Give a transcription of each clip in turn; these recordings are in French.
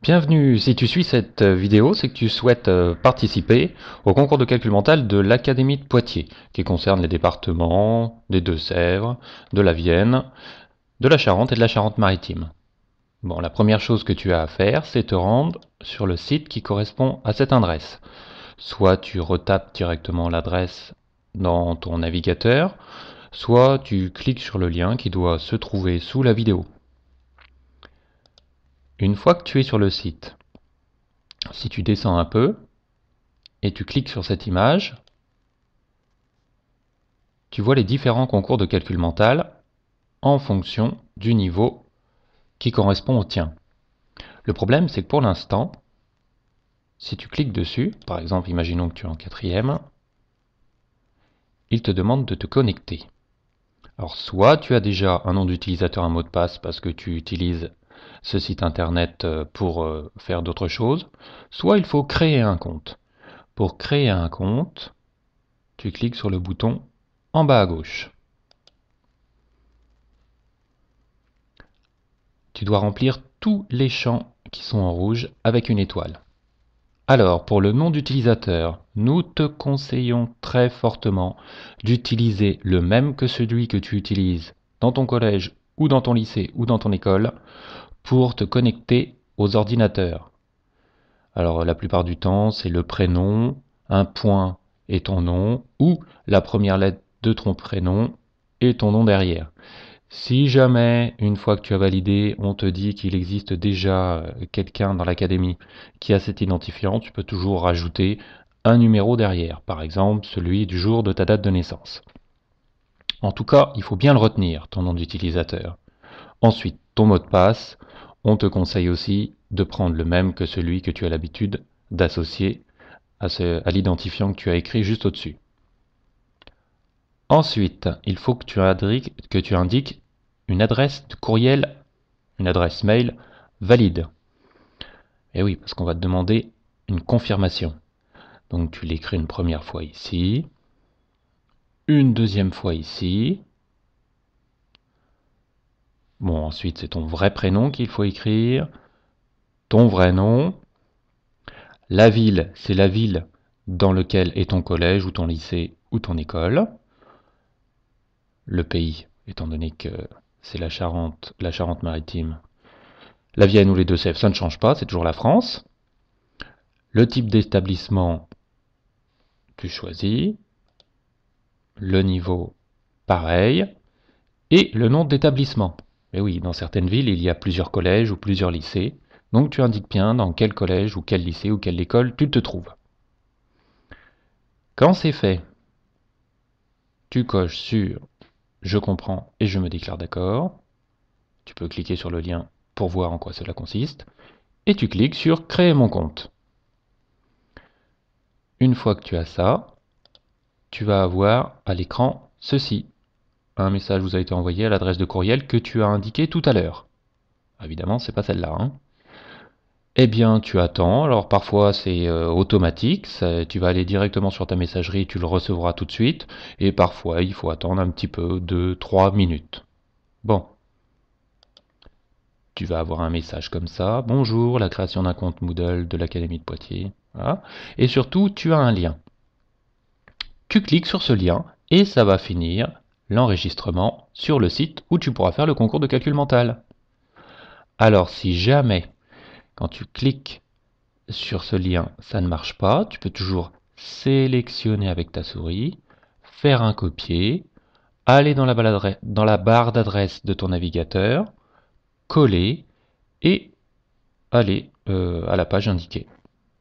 Bienvenue, si tu suis cette vidéo, c'est que tu souhaites participer au concours de calcul mental de l'Académie de Poitiers, qui concerne les départements des Deux-Sèvres, de la Vienne, de la Charente et de la Charente-Maritime. Bon, la première chose que tu as à faire, c'est te rendre sur le site qui correspond à cette adresse. Soit tu retapes directement l'adresse dans ton navigateur, soit tu cliques sur le lien qui doit se trouver sous la vidéo. Une fois que tu es sur le site, si tu descends un peu et tu cliques sur cette image, tu vois les différents concours de calcul mental en fonction du niveau qui correspond au tien. Le problème, c'est que pour l'instant, si tu cliques dessus, par exemple, imaginons que tu es en quatrième, il te demande de te connecter. Alors, soit tu as déjà un nom d'utilisateur, un mot de passe parce que tu utilises ce site internet pour faire d'autres choses, soit il faut créer un compte. Pour créer un compte, tu cliques sur le bouton en bas à gauche. Tu dois remplir tous les champs qui sont en rouge avec une étoile. Alors, pour le nom d'utilisateur, nous te conseillons très fortement d'utiliser le même que celui que tu utilises dans ton collège ou dans ton lycée ou dans ton école pour te connecter aux ordinateurs. Alors, la plupart du temps, c'est le prénom, un point et ton nom, ou la première lettre de ton prénom et ton nom derrière. Si jamais, une fois que tu as validé, on te dit qu'il existe déjà quelqu'un dans l'académie qui a cet identifiant, tu peux toujours rajouter un numéro derrière, par exemple celui du jour de ta date de naissance. En tout cas, il faut bien le retenir, ton nom d'utilisateur. Ensuite, ton mot de passe, on te conseille aussi de prendre le même que celui que tu as l'habitude d'associer à l'identifiant que tu as écrit juste au-dessus. Ensuite, il faut que tu indiques une adresse de courriel, une adresse mail valide. Et oui, parce qu'on va te demander une confirmation. Donc tu l'écris une première fois ici, une deuxième fois ici. Bon, ensuite c'est ton vrai prénom qu'il faut écrire, ton vrai nom. La ville, c'est la ville dans laquelle est ton collège ou ton lycée ou ton école. Le pays, étant donné que c'est la Charente-Maritime. La Vienne ou les Deux-Sèvres, ça ne change pas, c'est toujours la France. Le type d'établissement, tu choisis. Le niveau, pareil. Et le nom d'établissement. Mais oui, dans certaines villes, il y a plusieurs collèges ou plusieurs lycées. Donc tu indiques bien dans quel collège ou quel lycée ou quelle école tu te trouves. Quand c'est fait, tu coches sur Je comprends et je me déclare d'accord. Tu peux cliquer sur le lien pour voir en quoi cela consiste. Et tu cliques sur Créer mon compte. Une fois que tu as ça, tu vas avoir à l'écran ceci. Un message vous a été envoyé à l'adresse de courriel que tu as indiquée tout à l'heure. Évidemment, c'est pas celle-là. Eh bien, tu attends. Alors parfois c'est automatique, tu vas aller directement sur ta messagerie, tu le recevras tout de suite. Et parfois il faut attendre un petit peu, 2-3 minutes. Bon, tu vas avoir un message comme ça. Bonjour, la création d'un compte Moodle de l'Académie de Poitiers. Voilà. Et surtout, tu as un lien. Tu cliques sur ce lien et ça va finir l'enregistrement sur le site où tu pourras faire le concours de calcul mental. Alors si jamais, quand tu cliques sur ce lien, ça ne marche pas, tu peux toujours sélectionner avec ta souris, faire un copier, aller dans la barre d'adresse de ton navigateur, coller et aller à la page indiquée.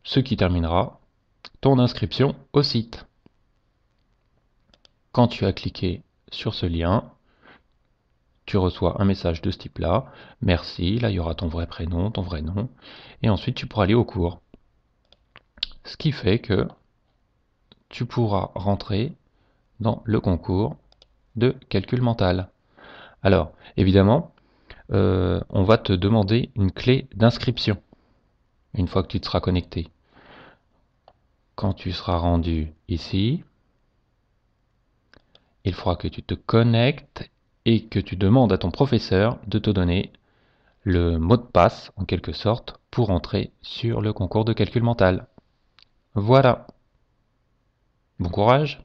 Ce qui terminera ton inscription au site. Quand tu as cliqué sur ce lien, tu reçois un message de ce type-là. Merci, là il y aura ton vrai prénom, ton vrai nom, et ensuite tu pourras aller au cours. Ce qui fait que tu pourras rentrer dans le concours de calcul mental. Alors, évidemment, on va te demander une clé d'inscription une fois que tu te seras connecté. Quand tu seras rendu ici, il faudra que tu te connectes et que tu demandes à ton professeur de te donner le mot de passe, en quelque sorte, pour entrer sur le concours de calcul mental. Voilà. Bon courage!